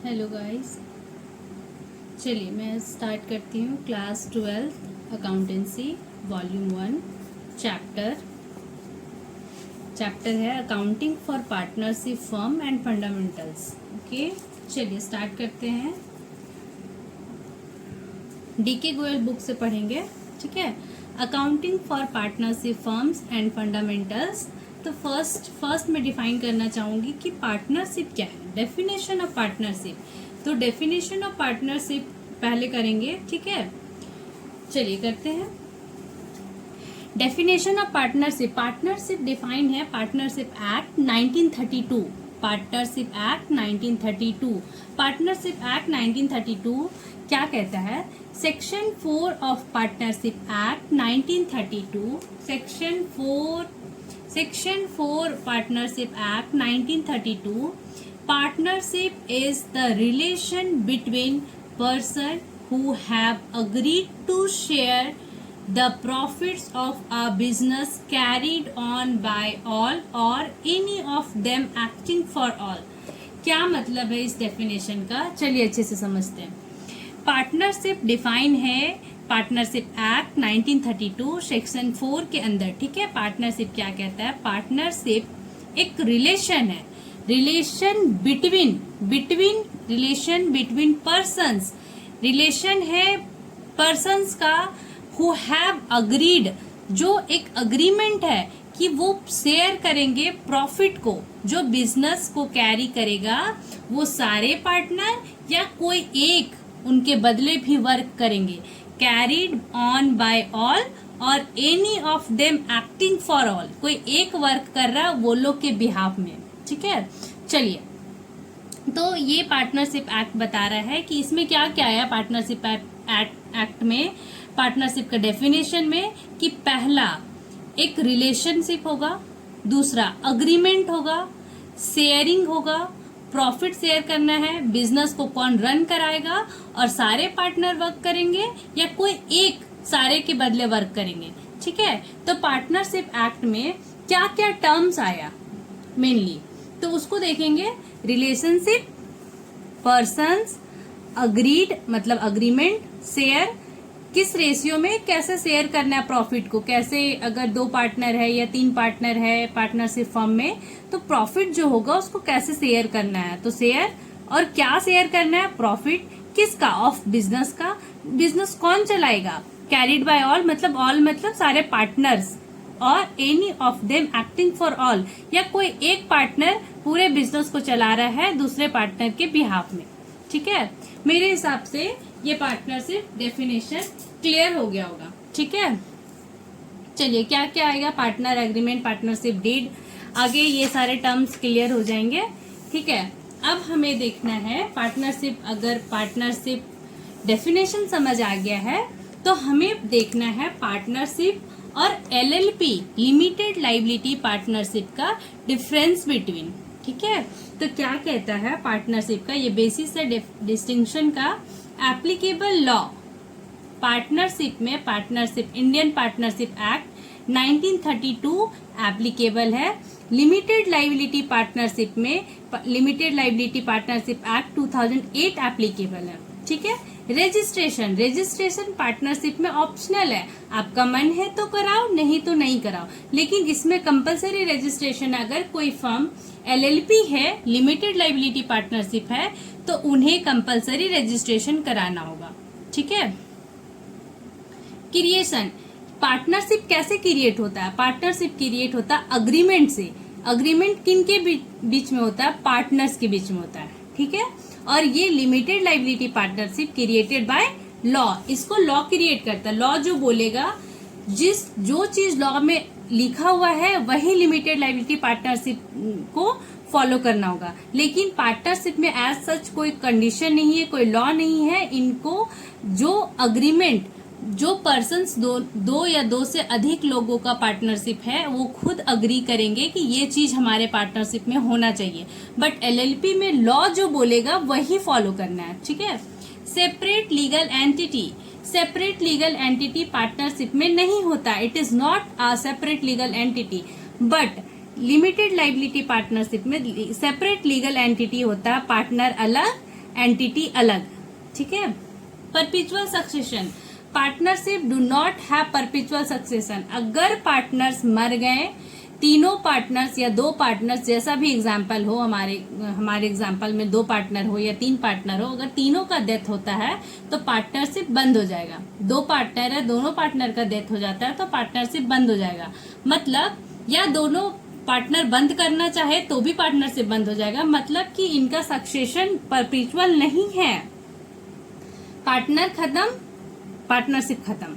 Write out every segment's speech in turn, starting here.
Hello guys, चलिए मैं start करती हूँ क्लास 12 अकाउंटेंसी वॉल्यूम 1 चैप्टर है accounting for partnership firm and fundamentals. Okay, चलिए स्टार्ट करते हैं। डीके गोयल बुक से पढ़ेंगे, ठीक है। Accounting for partnership firms and fundamentals. तो फर्स्ट मैं डिफाइन करना चाहूँगी कि पार्टनरशिप क्या है, डेफिनेशन ऑफ पार्टनरशिप। तो डेफिनेशन ऑफ पार्टनरशिप पहले करेंगे, ठीक है। चलिए करते हैं। डेफिनेशन ऑफ पार्टनरशिप डिफाइन है partnership act 1932। Partnership act 1932 partnership act 1932 क्या कहता है? Section 4 of partnership act 1932, section 4 partnership act 1932, partnership is the relation between person who have agreed to share the profits of a business carried on by all or any of them acting for all। क्या मतलब है इस definition का? चलिए अच्छे से समझते हैं। पार्टनरशिप डिफाइन है पार्टनरशिप एक्ट 1932 सेक्शन 4 के अंदर, ठीक है। पार्टनरशिप क्या कहता है? पार्टनरशिप एक रिलेशन है, रिलेशन बिटवीन पर्सन्स, रिलेशन है पर्सन्स का हु हैव अग्रीड, जो एक अग्रीमेंट है कि वो शेयर करेंगे प्रॉफिट को, जो बिजनेस को कैरी करेगा वो सारे पार्टनर या कोई एक उनके बदले भी वर्क करेंगे। कैरीड ऑन बाय ऑल और any of them acting for all, कोई एक वर्क कर रहा वो लोग के बिहाफ में, ठीक है। चलिए, तो ये पार्टनरशिप एक्ट बता रहा है कि इसमें क्या क्या है पार्टनरशिप एक्ट में। पार्टनरशिप का डेफिनेशन में कि पहला एक रिलेशनशिप होगा, दूसरा अग्रीमेंट होगा, शेयरिंग होगा, प्रॉफिट शेयर करना है, बिजनेस को कौन रन कराएगा और सारे पार्टनर वर्क करेंगे या कोई एक सारे के बदले वर्क करेंगे, ठीक है। तो पार्टनरशिप एक्ट में क्या क्या टर्म्स आया मेनली, तो उसको देखेंगे। रिलेशनशिप, पर्सन्स, अग्रीड मतलब अग्रीमेंट, शेयर किस रेशियो में कैसे शेयर करना है प्रॉफिट को, कैसे अगर 2 पार्टनर है या 3 पार्टनर है पार्टनरशिप फर्म में, तो प्रॉफिट जो होगा उसको कैसे शेयर करना है। तो शेयर, और क्या शेयर करना है? प्रॉफिट किसका? ऑफ बिजनेस का। बिजनेस कौन चलाएगा? कैरिड बाय ऑल मतलब सारे पार्टनर्स, और any of them acting for all, या कोई एक पार्टनर पूरे बिजनेस को चला रहा है दूसरे पार्टनर के बिहाफ में, ठीक है। मेरे हिसाब से ये पार्टनरशिप डेफिनेशन क्लियर हो गया होगा, ठीक है। चलिए, क्या क्या आएगा? पार्टनर एग्रीमेंट, पार्टनरशिप डीड, आगे ये सारे टर्म्स क्लियर हो जाएंगे, ठीक है। अब हमें देखना है पार्टनरशिप, अगर पार्टनरशिप डेफिनेशन समझ आ गया है तो हमें देखना है पार्टनरशिप और एलएलपी लिमिटेड लाइबिलिटी पार्टनरशिप का डिफरेंस बिटवीन, ठीक है। तो क्या कहता है पार्टनरशिप का, ये बेसिस है डिस्टिंक्शन का। एप्लीकेबल लॉ पार्टनरशिप में, partnership Indian partnership act 1932 applicable है। लिमिटेड लाइबिलिटी पार्टनरशिप में limited liability partnership act 2008 applicable है, ठीक है। रजिस्ट्रेशन पार्टनरशिप में ऑप्शनल है, आपका मन है तो कराओ, नहीं तो नहीं कराओ, लेकिन इसमें कंपलसरी रजिस्ट्रेशन। अगर कोई फर्म एलएलपी है, लिमिटेड लाइबिलिटी पार्टनरशिप है, तो उन्हें कंपलसरी रजिस्ट्रेशन कराना होगा, ठीक है। क्रिएशन, पार्टनरशिप कैसे क्रिएट होता है? पार्टनरशिप क्रिएट होता है अग्रीमेंट से। अग्रीमेंट किन के बीच में होता है? पार्टनर्स के बीच में होता है, ठीक है। और ये limited liability partnership created by law, इसको लॉ क्रिएट करता है। लॉ जो बोलेगा, जो चीज लॉ में लिखा हुआ है वही लिमिटेड लाइबिलिटी पार्टनरशिप को फॉलो करना होगा। लेकिन पार्टनरशिप में एज सच कोई कंडीशन नहीं है, कोई लॉ नहीं है। इनको जो अग्रीमेंट, जो पर्सन्स दो या दो से अधिक लोगों का पार्टनरशिप है, वो खुद अग्री करेंगे कि ये चीज हमारे पार्टनरशिप में होना चाहिए। बट एलएलपी में लॉ जो बोलेगा वही फॉलो करना है, ठीक है। सेपरेट लीगल एंटिटी पार्टनरशिप में नहीं होता, it is not a separate legal entity. But limited liability partnership में सेपरेट लीगल एंटिटी होता है, पार्टनर अलग एंटिटी अलग, ठीक है। Perpetual succession, partnership do not have perpetual succession. अगर पार्टनर्स मर गए, तीनों पार्टनर्स या दो पार्टनर्स, जैसा भी एग्जाम्पल हो, हमारे एग्जाम्पल में 2 पार्टनर हो या 3 पार्टनर हो, अगर तीनों का डेथ होता है तो पार्टनरशिप बंद हो जाएगा। 2 पार्टनर है, दोनों पार्टनर का डेथ हो जाता है तो पार्टनरशिप बंद हो जाएगा। मतलब या दोनों पार्टनर बंद करना चाहे तो भी पार्टनरशिप बंद हो जाएगा। मतलब कि इनका सक्सेशन परपेचुअल नहीं है। पार्टनर खत्म, पार्टनरशिप खत्म।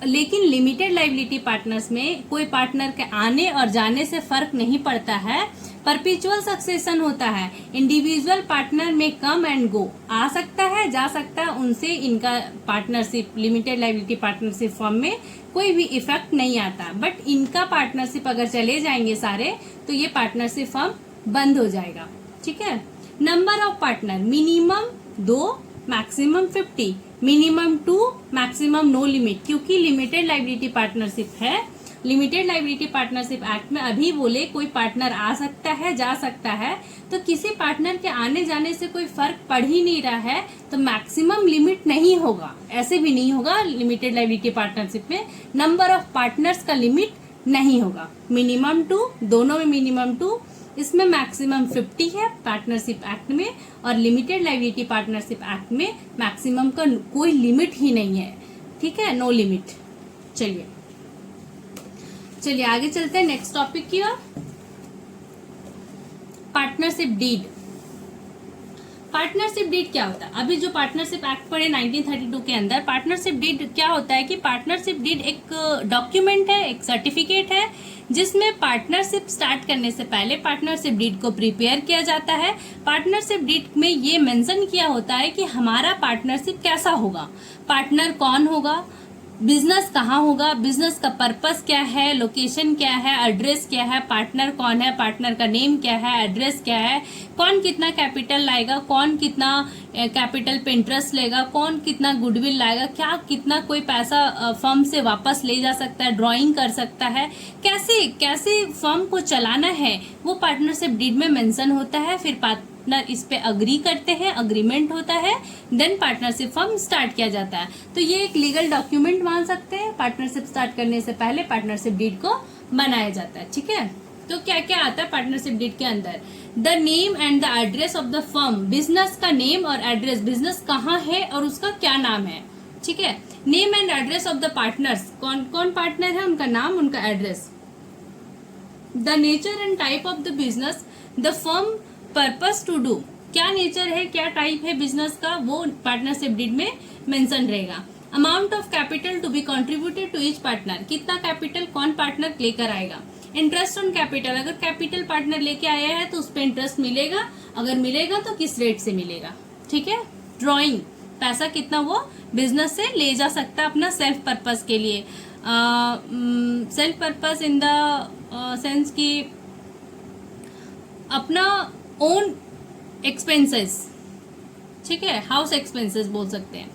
लेकिन लिमिटेड लाइबिलिटी पार्टनर्स में कोई पार्टनर के आने और जाने से फर्क नहीं पड़ता है, परपेचुअल सक्सेशन होता है। इंडिविजुअल पार्टनर में कम एंड गो, आ सकता है जा सकता है, उनसे इनका partnership limited liability partnership form में कोई भी इफेक्ट नहीं आता। बट इनका पार्टनरशिप अगर चले जाएंगे सारे तो ये पार्टनरशिप फॉर्म बंद हो जाएगा, ठीक है। Number of partner, minimum 2, maximum 50, minimum 2, maximum no limit. क्योंकि लिमिटेड लाइबिलिटी पार्टनरशिप है, लिमिटेड लाइबिलिटी पार्टनरशिप एक्ट में अभी बोले कोई पार्टनर आ सकता है जा सकता है, तो किसी पार्टनर के आने जाने से कोई फर्क पड़ ही नहीं रहा है तो मैक्सिमम लिमिट नहीं होगा, ऐसे भी नहीं होगा। लिमिटेड लाइबिलिटी पार्टनरशिप में नंबर ऑफ पार्टनर्स का लिमिट नहीं होगा। मिनिमम 2, दोनों में मिनिमम 2, इसमें मैक्सिमम 50 है पार्टनरशिप एक्ट में, और लिमिटेड लाइबिलिटी पार्टनरशिप एक्ट में मैक्सिमम का कोई लिमिट ही नहीं है, ठीक है, नो लिमिट। चलिए आगे चलते हैं नेक्स्ट टॉपिक की ओर। Partnership deed. पार्टनरशिप डीड क्या होता है? अभी जो पार्टनरशिप एक्ट पढ़े 1932 के अंदर, पार्टनरशिप डीड क्या होता है कि पार्टनरशिप डीड एक डॉक्यूमेंट है, एक सर्टिफिकेट है जिसमें पार्टनरशिप स्टार्ट करने से पहले पार्टनरशिप डीड को प्रिपेयर किया जाता है। पार्टनरशिप डीड में ये मेंशन किया होता है कि हमारा पार्टनरशिप कैसा होगा, पार्टनर कौन होगा, बिजनेस कहाँ होगा, बिजनेस का पर्पस क्या है, लोकेशन क्या है, एड्रेस क्या है, पार्टनर कौन है, पार्टनर का नेम क्या है, एड्रेस क्या है, कौन कितना कैपिटल लाएगा, कौन कितना कैपिटल पे इंटरेस्ट लेगा, कौन कितना गुडविल लाएगा, क्या कितना कोई पैसा फर्म से वापस ले जा सकता है, ड्राइंग कर सकता है, कैसे कैसे फर्म को चलाना है, वो पार्टनरशिप डीड में मेंशन होता है। फिर पार्टनर इस पे अग्री करते हैं, अग्रीमेंट होता है, देन पार्टनरशिप फॉर्म स्टार्ट किया जाता है। तो ये एक लीगल डॉक्यूमेंट मान सकते हैं। पार्टनरशिप स्टार्ट करने से पहले पार्टनरशिप डीड को बनाया जाता है, ठीक है। तो क्या क्या आता है पार्टनरशिप डीड के अंदर? The name and the address of the firm, business का नेम और एड्रेस, बिजनेस कहाँ है और उसका क्या नाम है, ठीक है। Name and address of the partners, कौन कौन पार्टनर है, उनका नाम, उनका एड्रेस। The nature and type of the business, the firm purpose to do, क्या नेचर है, क्या टाइप है बिजनेस का, वो पार्टनरशिप डीड में मेंशन रहेगा। Amount of capital to be contributed to each partner, कितना कैपिटल कौन पार्टनर लेकर आएगा। इंटरेस्ट ऑन कैपिटल, अगर कैपिटल पार्टनर लेके आया है तो उस पर इंटरेस्ट मिलेगा, अगर मिलेगा तो किस रेट से मिलेगा, ठीक है। ड्रॉइंग, पैसा कितना वो बिजनेस से ले जा सकता है अपना सेल्फ पर्पस के लिए, self purpose in the sense की अपना ओन एक्सपेंसेस, ठीक है, हाउस एक्सपेंसेस बोल सकते हैं।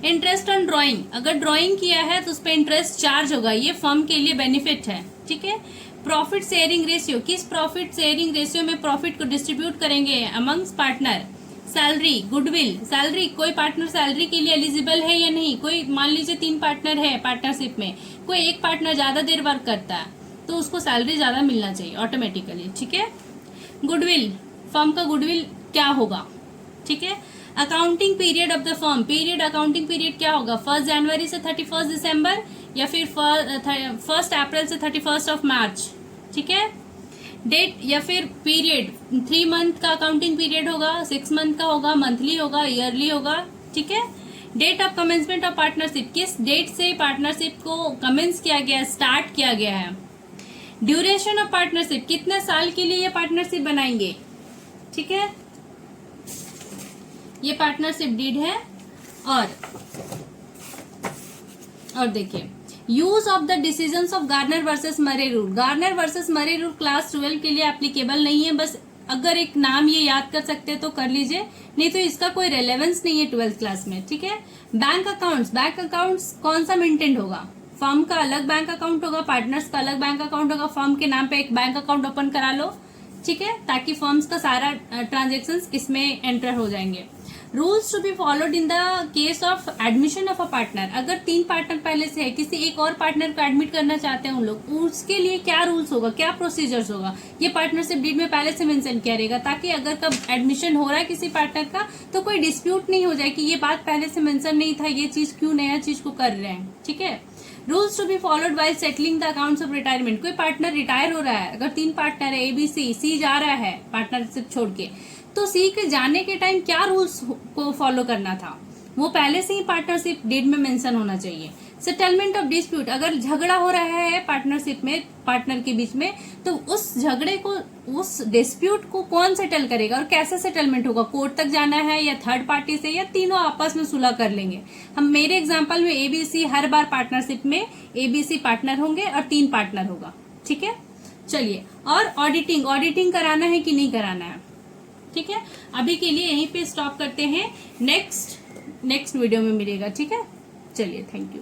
इंटरेस्ट ऑन ड्राइंग, अगर ड्राइंग किया है तो उस पर इंटरेस्ट चार्ज होगा, ये फर्म के लिए बेनिफिट है, ठीक है। प्रॉफिट शेयरिंग रेशियो, किस प्रॉफिट शेयरिंग रेशियो में प्रॉफिट को डिस्ट्रीब्यूट करेंगे amongst partner. Salary, goodwill, salary, कोई पार्टनर सैलरी के लिए एलिजिबल है या नहीं, कोई मान लीजिए 3 पार्टनर है पार्टनरशिप में, कोई एक पार्टनर ज्यादा देर वर्क करता है तो उसको सैलरी ज्यादा मिलना चाहिए ऑटोमेटिकली, ठीक है। गुडविल, फर्म का गुडविल क्या होगा, ठीक है। Accounting period of the firm, period accounting period क्या होगा, 1 जनवरी से 31 दिसंबर या फिर 1 अप्रैल से 31 मार्च, ठीक है। डेट या फिर पीरियड 3 मंथ का अकाउंटिंग पीरियड होगा, 6 मंथ का होगा, मंथली होगा, ईयरली होगा, ठीक है। Date of commencement of partnership, किस डेट से पार्टनरशिप को कमेंस किया गया, स्टार्ट किया गया है। ड्यूरेशन ऑफ पार्टनरशिप, कितने साल के लिए ये पार्टनरशिप बनाएंगे, ठीक है। ये पार्टनरशिप डीड है। और देखिए use of the decisions of Garner versus Murray rule, Garner versus Murray rule class 12 के लिए एप्लीकेबल नहीं है, बस अगर एक नाम ये याद कर सकते हैं तो कर लीजिए, नहीं तो इसका कोई रेलेवेंस नहीं है 12th क्लास में, ठीक है। बैंक अकाउंट्स, बैंक अकाउंट्स कौन सा मेंटेन होगा, फर्म का अलग बैंक अकाउंट होगा, पार्टनर्स का अलग बैंक अकाउंट होगा, फर्म के नाम पे एक बैंक अकाउंट ओपन करा लो, ठीक है, ताकि फर्म्स का सारा ट्रांजेक्शन्स इसमें एंटर हो जाएंगे। Rules to be followed in the case of admission of a partner. अगर 3 पार्टनर पहले से है, किसी एक और पार्टनर को एडमिट करना चाहते हैं उन लोग, उसके लिए क्या रूल्स होगा, क्या प्रोसीजर्स होगा, ये पार्टनरशिप डीड में पहले से मेंशन किया रहेगा, ताकि अगर कब एडमिशन हो रहा है किसी पार्टनर का तो कोई डिस्प्यूट नहीं हो जाए कि ये बात पहले से मेंशन नहीं था, ये चीज क्यों नया चीज को कर रहे हैं। ठीक है। Rules to be followed by settling the accounts of retirement. कोई पार्टनर रिटायर हो रहा है, अगर 3 पार्टनर है, ABC, C जा रहा है पार्टनरशिप छोड़ के, तो C के जाने के टाइम क्या रूल्स को फॉलो करना था वो पहले से ही पार्टनरशिप डीड में मेंशन होना चाहिए। सेटलमेंट ऑफ डिस्प्यूट, अगर झगड़ा हो रहा है पार्टनरशिप में, पार्टनर के बीच में, तो उस झगड़े को, उस डिस्प्यूट को कौन सेटल करेगा और कैसे सेटलमेंट होगा, कोर्ट तक जाना है या थर्ड पार्टी से, या तीनों आपस में सुलह कर लेंगे। हम मेरे एग्जांपल में ABC, हर बार पार्टनरशिप में ABC पार्टनर होंगे और 3 पार्टनर होगा। ठीक है। चलिए, और ऑडिटिंग कराना है कि नहीं कराना है। ठीक है, अभी के लिए यहीं पे स्टॉप करते हैं, नेक्स्ट वीडियो में मिलेगा। ठीक है, चलिए, थैंक यू।